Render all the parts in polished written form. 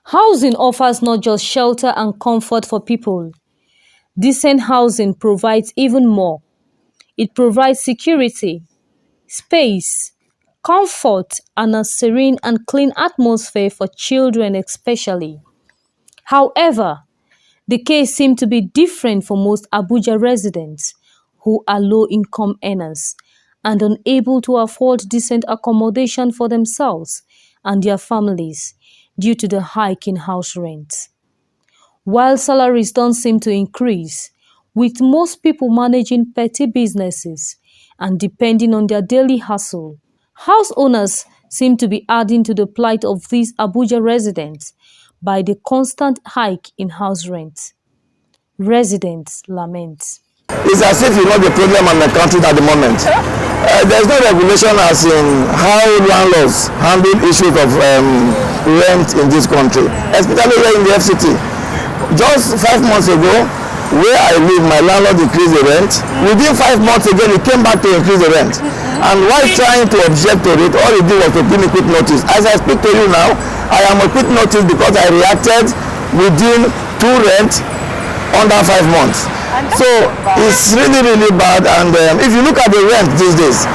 Housing offers not just shelter and comfort for people. Decent housing provides even more. It provides security, space, comfort, and a serene and clean atmosphere for children especially. However, the case seemed to be different for most Abuja residents who are low-income earners and unable to afford decent accommodation for themselves and their families due to the hike in house rent. While salaries don't seem to increase, with most people managing petty businesses and depending on their daily hustle, house owners seem to be adding to the plight of these Abuja residents by the constant hike in house rent. Residents lament. It's as if you know the problem on the country at the moment. There's no regulation as in how landlords handle issues of rent in this country, especially here in the FCT. Just 5 months ago, where I live, my landlord increased the rent. Within 5 months again, he came back to increase the rent. And while trying to object to it, all he did was to give me quick notice. As I speak to you now, I am on quick notice because I reacted within 2 rent under 5 months. So it's really, really bad. And if you look at the rent these days,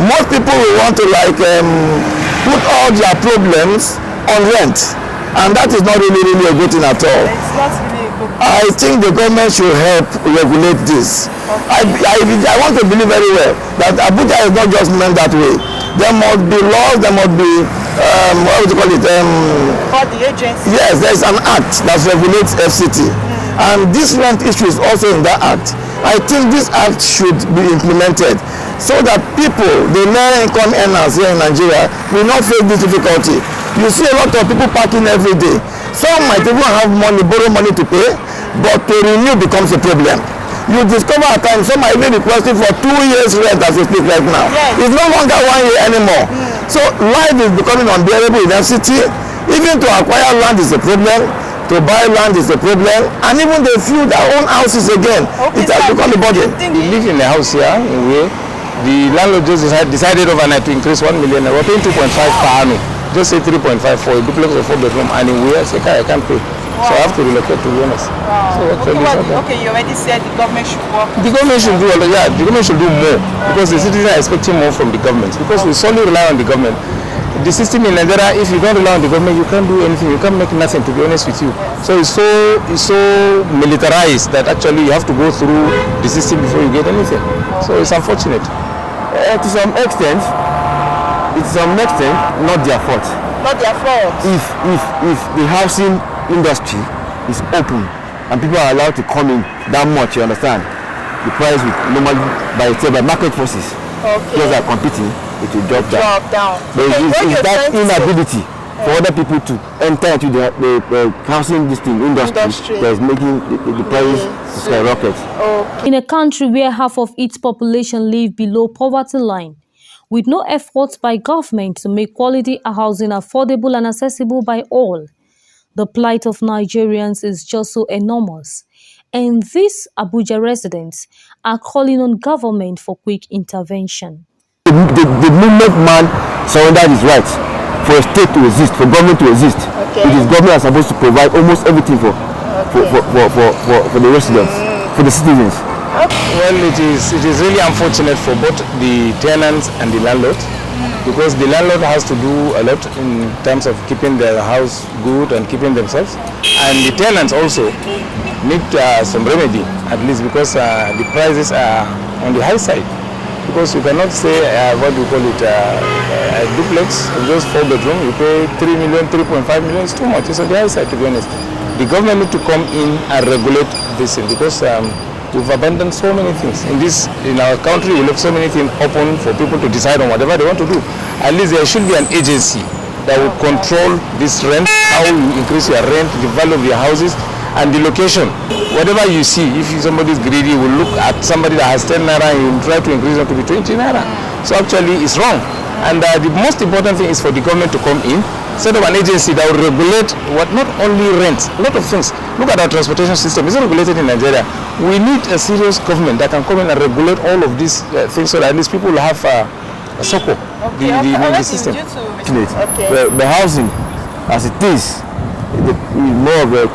most people will want to put all their problems on rent. And that is not really a good thing at all. It's not really a good thing. I think the government should help regulate this. Okay. I want to believe very well that Abuja is not just meant that way. There must be laws, there must be, what would you call it? For the agency. Yes, there's an act that regulates FCT. And this rent issue is also in that act. I think this act should be implemented so that people, the low income earners here in Nigeria, will not face this difficulty. You see a lot of people parking every day. Some might even have money, borrow money to pay, but to renew becomes a problem. You discover at times some are even requesting for 2 years rent as we speak right now. Yes. It's no longer 1 year anymore. So life is becoming unbearable in FCT. Even to acquire land is a problem. To buy land is a problem, and even they feel their own houses again. Okay, it has become a burden. We live in a house here in Way. The landlord just decided overnight to increase 1 million. We're paying 2.5 per annum. Just say 3.5 for a duplex or 4-bedroom, and in Way, I say, I can't pay. Wow. So I have to relocate, to be honest. Wow. So okay, you already said the government should work. The government should do the government should do more, because the citizens are expecting more from the government, because we solely rely on the government. The system in Nigeria, if you don't rely on the government, you can't do anything. You can't make nothing, to be honest with you. So it's so militarized that actually you have to go through the system before you get anything. So it's unfortunate. To some extent, not their fault. Not their fault. If the housing industry is open and people are allowed to come in that much, you understand, the price will normally by market forces. Okay. Because they are competing, it will drop down. But it's that inability for other people to enter into the housing industry that is making the price skyrocket. Okay. In a country where half of its population live below poverty line, with no efforts by government to make quality housing affordable and accessible by all, the plight of Nigerians is just so enormous. And these Abuja residents are calling on government for quick intervention. The moment man surrendered his rights for a state to exist, for government to exist, okay. it is government are supposed to provide almost everything for the residents, for the citizens. Okay. Well, it is really unfortunate for both the tenants and the landlord, because the landlord has to do a lot in terms of keeping their house good and keeping themselves, and the tenants also need some remedy, at least, because the prices are on the high side. Because you cannot say what do you call it, a duplex of just 4-bedroom, you pay 3 million, 3.5 million, it's too much. It's on the high side, to be honest. The government need to come in and regulate this thing, because we've abandoned so many things in our country. We left so many things open for people to decide on whatever they want to do. At least there should be an agency that will control this rent, how you increase your rent, the value of your houses, and the location. Whatever you see, if somebody is greedy, will look at somebody that has 10 naira and you try to increase it to be 20 naira. So actually it's wrong. And the most important thing is for the government to come in, set up an agency that will regulate not only rent, a lot of things. Look at our transportation system, it's not regulated in Nigeria. We need a serious government that can come in and regulate all of these things, so that at least people will have a support the system. Okay. The housing as it is more of a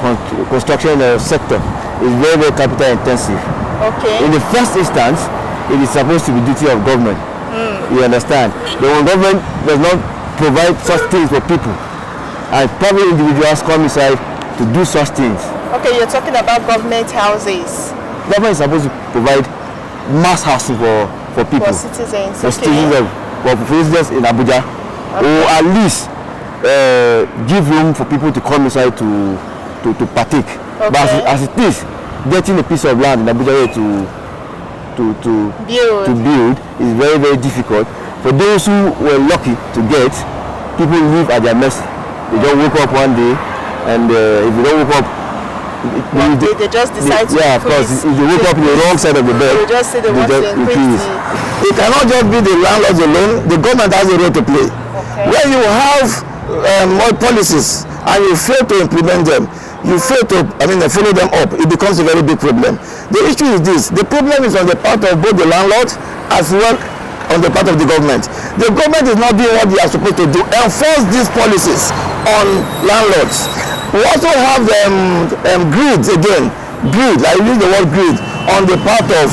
construction sector is very, very capital intensive. Okay. In the first instance, it is supposed to be duty of government. You understand? The government does not provide such things for people, and private individuals come inside to do such things. Okay, you're talking about government houses. Government is supposed to provide mass housing for people, For citizens. for Okay. citizens, for residents in Abuja, or at least give room for people to come inside to partake. But Okay. as it is, getting a piece of land in Abuja here to build is very, very difficult. For those who were lucky to get, people live at their mercy. They just wake up one day, and if you don't wake up, They just decide to yeah, of course. If you wake up in the wrong side of the bed, They just say they want to increase it cannot just be the landlords alone. The government has a role to play. Okay. When you have more policies and you fail to implement them, you fail to, follow them up, it becomes a very big problem. The issue is this: the problem is on the part of both the landlords as well on the part of the government. The government is not doing what they are supposed to do. Enforce these policies on landlords. We also have greed again. Greed, I use the word greed, on the part of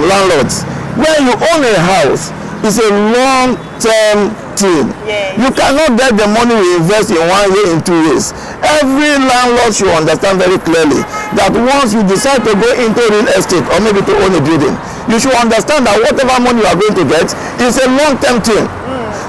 landlords. When you own a house, it's a long-term thing. Yes. You cannot get the money you invest in 1 year, in 2 years. Every landlord should understand very clearly that once you decide to go into real estate or maybe to own a building, you should understand that whatever money you are going to get is a long-term thing.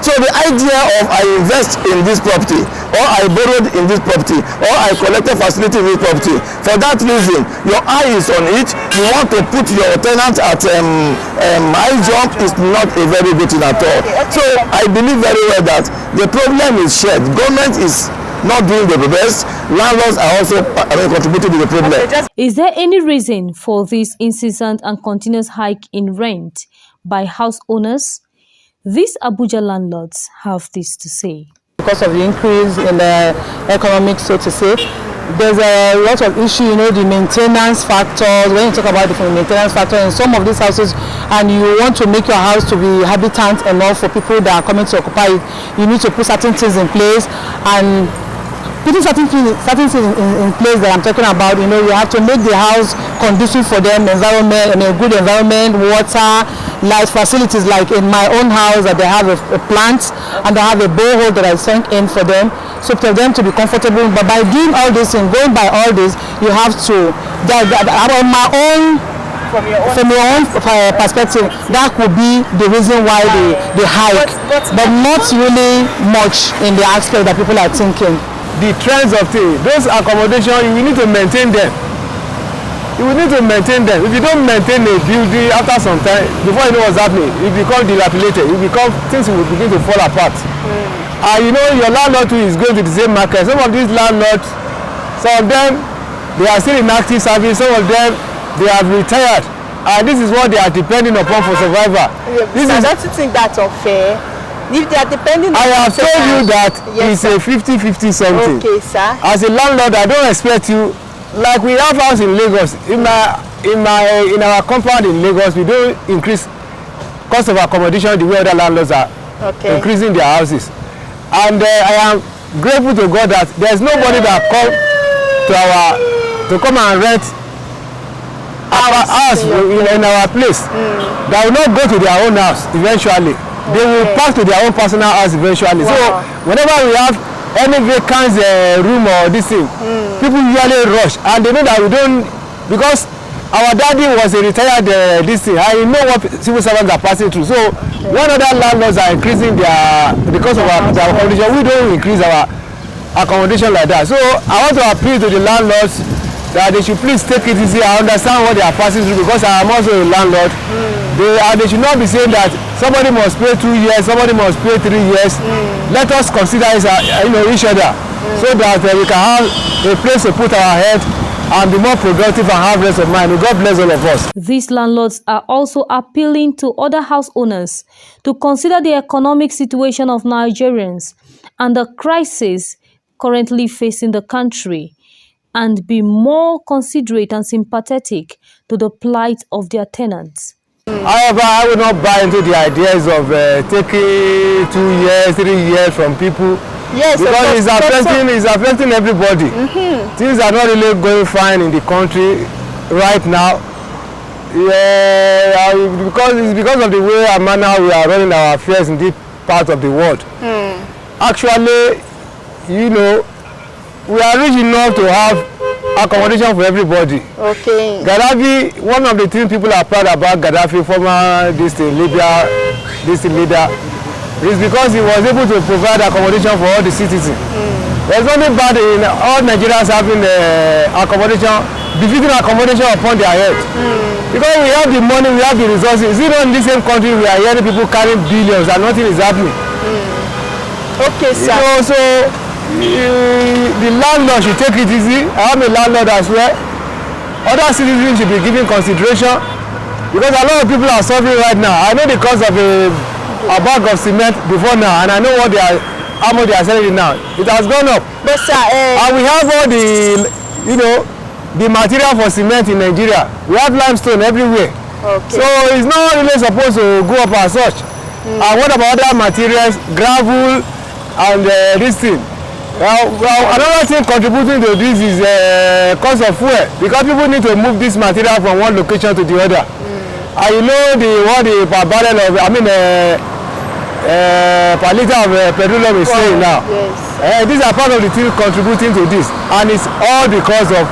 So the idea of I invest in this property, or I borrowed in this property, or I collected facility in this property, for that reason, your eye is on it, you want to put your tenant at high jump, is not a very good thing at all. So I believe very well that the problem is shared. Government is not doing the best. Landlords are also contributing to the problem. Is there any reason for this incessant and continuous hike in rent by house owners? These Abuja landlords have this to say. Because of the increase in the economic, so to say, there's a lot of issue, the maintenance factors. When you talk about the maintenance factor in some of these houses, and you want to make your house to be habitant enough for people that are coming to occupy it, you need to put certain things in place. And putting certain things in place that I'm talking about, you have to make the house conducive for them, environment, and a good environment, water, light facilities. Like in my own house, that they have a plant and they have a borehole that I sunk in for them, so for them to be comfortable. But by doing all this and going by all this, you have to, from your own perspective, that could be the reason why they hike, but not really much in the aspect that people are thinking. The trends of things, those accommodations, you will need to maintain them. You will need to maintain them. If you don't maintain a building, after some time, before you know what's happening, it becomes dilapidated. Things will begin to fall apart. Your landlord too is going to the same market. Some of these landlords, some of them, they are still in active service. Some of them, they have retired. And this is what they are depending upon for survival. I don't think that's unfair. If they are depending on I have told you that yes, it's a 50-50 something. Okay, sir. As a landlord, I don't expect you, like we have house in Lagos. In our compound in Lagos, we don't increase cost of accommodation the way other landlords are increasing their houses. And I am grateful to God that there's nobody that come and rent house in our place that will not go to their own house eventually. They will pass to their own personal house eventually. Wow. So whenever we have any vacant room or this thing, people usually rush, and they know that we don't, because our daddy was a retired this thing. I know what civil servants are passing through. So when other landlords are increasing because of our accommodation, we don't increase our accommodation like that. So I want to appeal to the landlords that they should please take it easy. I understand what they are passing through, because I am also a landlord. They should not be saying that somebody must pay 2 years, somebody must pay 3 years. Let us consider each other, so that we can have a place to put our head and be more productive and have rest of mind. God bless all of us. These landlords are also appealing to other house owners to consider the economic situation of Nigerians and the crisis currently facing the country, and be more considerate and sympathetic to the plight of their tenants. However, I will not buy into the ideas of taking 2 years, 3 years from people Yes, because it's affecting everybody. Things are not really going fine in the country right now. Yeah, because of the way and manner we are running our affairs in this part of the world. Actually, you know, we are rich enough to have accommodation for everybody. Okay. Gaddafi, one of the things people are proud about Gaddafi, former Libya leader, is because he was able to provide accommodation for all the citizens. There's nothing bad in all Nigerians having accommodation, befitting accommodation upon their head. Because we have the money, we have the resources. You know, in the same country, we are hearing people carrying billions and nothing is happening. Okay, sir. You know, so the landlord should take it easy. I am a landlord as well. Other citizens should be given consideration because a lot of people are suffering right now. I know the cost of a bag of cement before now, and I know how much they are selling it now. It has gone up. But sir, and we have all the, you know, the material for cement in Nigeria. We have limestone everywhere. okay. So it's not really supposed to go up as such. And what about other materials, gravel and this thing? Well, another thing contributing to this is cost of fuel, because people need to move this material from one location to the other. And you know what the per barrel of, per liter of petroleum is saying now. Yes. These are part of the things contributing to this, and it's all because of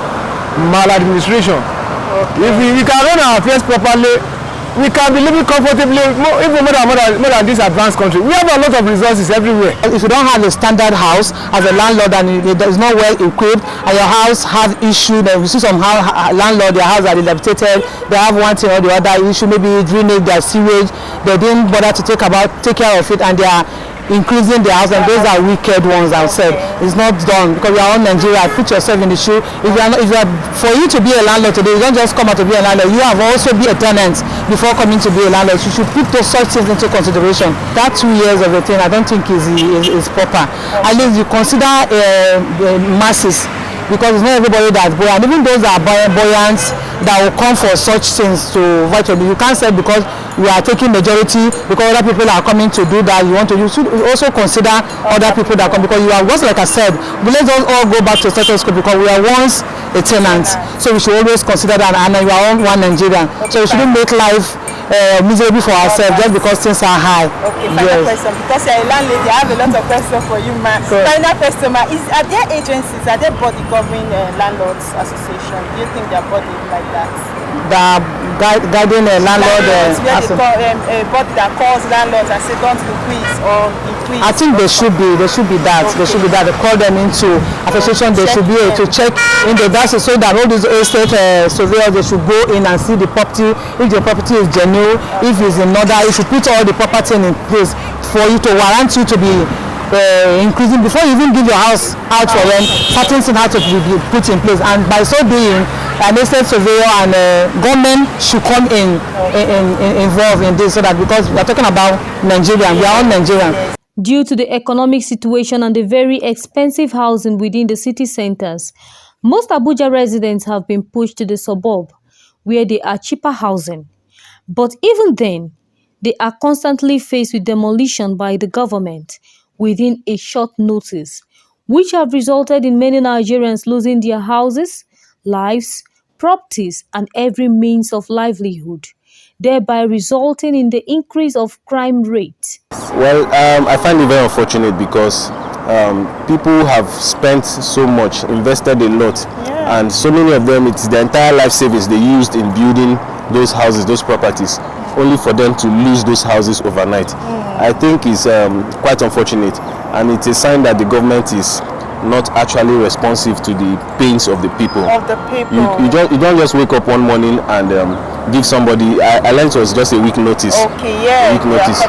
maladministration. Okay. If we can run our affairs properly, we can be living comfortably, even more than this advanced country. We have a lot of resources everywhere. If you don't have a standard house as a landlord and it is not well equipped and your house has issue, then you see some landlord, their house are dilapidated, they have one thing or the other issue, maybe drainage, their sewage, they didn't bother to take care of it, and they are increasing the house, and those are wicked ones. I've said it's not done because we are all Nigeria. Put yourself in the shoe. For you to be a landlord today, you don't just come out to be a landlord. You have also be a tenant before coming to be a landlord. You should put those such things into consideration. That 2 years of a thing, I don't think is proper. At least you consider the masses, because it's not everybody that's buoyant. Even those that are buoyant that will come for such things to virtually, you can't say because we are taking majority, because other people are coming to do that, you should also consider other people that come, because you are, just like I said, let's all go back to status quo, because we are once a tenant, so we should always consider that, and we are all one Nigerian, so we shouldn't make life miserable for ourselves just because things are high. Okay, final question, because you're a landlady, I have a lot of questions for you, ma'am. Final question, ma'am, are there agencies, are there body governing landlords association? Do you think they are body like that? Guiding a landlord a body that calls landlords and say don't increase or increase. I think there should be that. Okay. There should be that. They call them into association. They should be able to check in the data, so that all these estate surveyors, they should go in and see the property. If the property is genuine, if it's in order, you should put all the property in place for you to warrant you to be increasing before you even give your house out for rent. Certain things have to be put in place, and by so doing, an estate surveyor and government should come involved in this, so that, because we are talking about Nigeria, we are all Nigerian. Due to the economic situation and the very expensive housing within the city centers, most Abuja residents have been pushed to the suburb, where they are cheaper housing. But even then, they are constantly faced with demolition by the government within a short notice, which have resulted in many Nigerians losing their houses, lives, properties, and every means of livelihood, thereby resulting in the increase of crime rate. Well, I find it very unfortunate because people have spent so much, invested a lot, and so many of them, it's the entire life savings they used in building those houses, those properties, only for them to lose those houses overnight. I think it's quite unfortunate, and it's a sign that the government is not actually responsive to the pains of the people. You don't just wake up one morning and give somebody. I learned it was just a week notice. Okay, yeah. Week notice.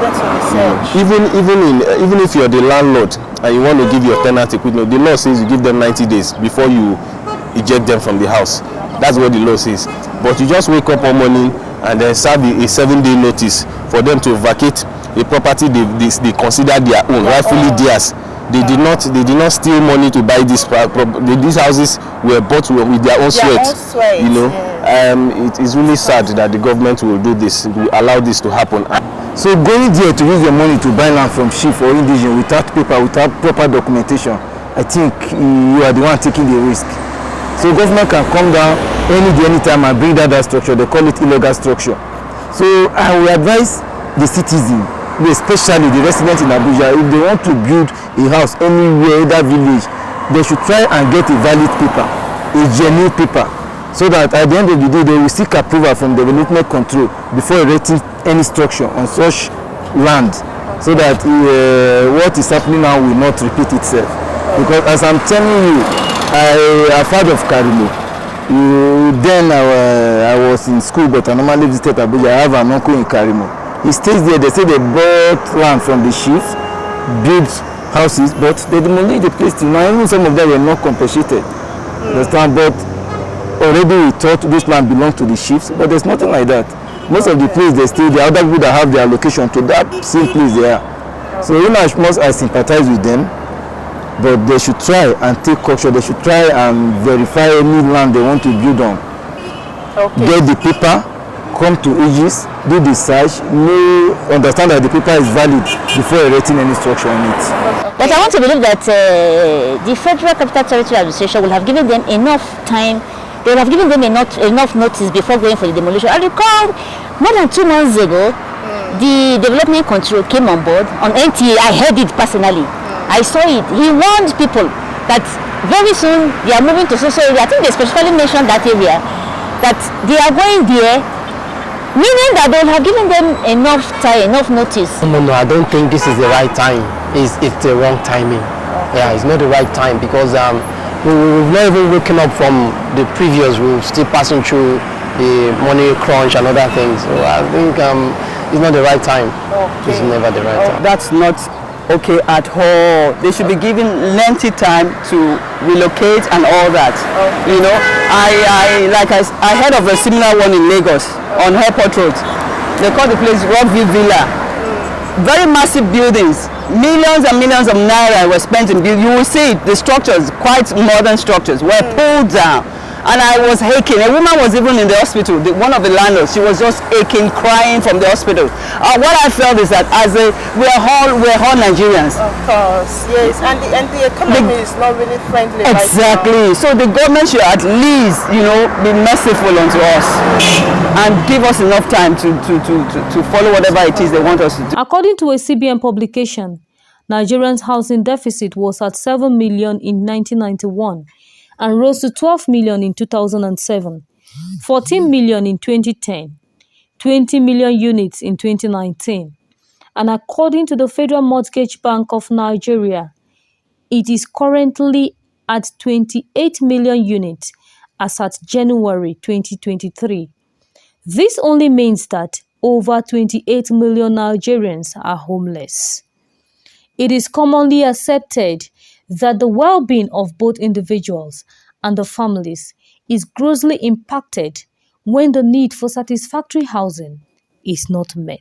Even if you're the landlord and you want to give your tenant a quick notice, the law says you give them 90 days before you eject them from the house. That's what the law says. But you just wake up one morning and then serve a 7-day notice for them to vacate a property they consider their own, rightfully theirs. They did not steal money to buy this property. These houses were bought with their own sweat. You know. it is really sad that the government will do this, will allow this to happen. So going there to use your money to buy land from chief or indigenous without paper, without proper documentation, I think you are the one taking the risk. So government can come down any day, anytime and bring down that structure. They call it illegal structure. So I will advise the citizen, especially the residents in Abuja, if they want to build a house anywhere in that village, they should try and get a valid paper, a genuine paper, so that at the end of the day they will seek approval from development control before erecting any structure on such land, so that what is happening now will not repeat itself. Because as I'm telling you, I have heard of Karimo. Then I was in school, but I normally visited Abuja. I have an uncle in Karimo. He stays there. They say they bought land from the chief, built houses, but they demolished the place till now. Even some of them were not compensated. Understand? But already we thought this land belonged to the chiefs, but there's nothing like that. Most of the place they stay, the other people that have their allocation to that same place they are. So even as much I sympathize with them, but they should try and take caution. They should try and verify any land they want to build on. Okay. Get the paper, come to Aegis, do the search, understand that the paper is valid before erecting any structure on it. But I want to believe that the Federal Capital Territory Administration will have given them enough time. They will have given them enough notice before going for the demolition. I recall more than 2 months ago, the development control came on board on NTA. I heard it personally. I saw it. He warned people that very soon they are moving to social area. I think they specifically mentioned that area, that they are going there, meaning that they will have given them enough time, enough notice. No, I don't think this is the right time. It's the wrong timing. Yeah, it's not the right time because we've not even woken up from the previous. We're still passing through the money crunch and other things. So I think it's not the right time. Okay. It's never the right time. That's not okay at all. They should be given lengthy time to relocate and all that. Okay. You know, I heard of a similar one in Lagos on Airport Road. They call the place Rockview Villa. Very massive buildings. Millions and millions of naira were spent in building. You will see the structures, quite modern structures, were pulled down. And I was aching. A woman was even in the hospital. One of the landlords, she was just aching, crying from the hospital. What I felt is that we're all Nigerians. Of course, yes, and the economy is not really friendly. Exactly. So the government should at least, be merciful unto us and give us enough time to follow whatever it is they want us to do. According to a CBN publication, Nigerians' housing deficit was at 7 million in 1991 and rose to 12 million in 2007, 14 million in 2010, 20 million units in 2019. And according to the Federal Mortgage Bank of Nigeria, it is currently at 28 million units as at January 2023. This only means that over 28 million Nigerians are homeless. It is commonly accepted that the well-being of both individuals and the families is grossly impacted when the need for satisfactory housing is not met.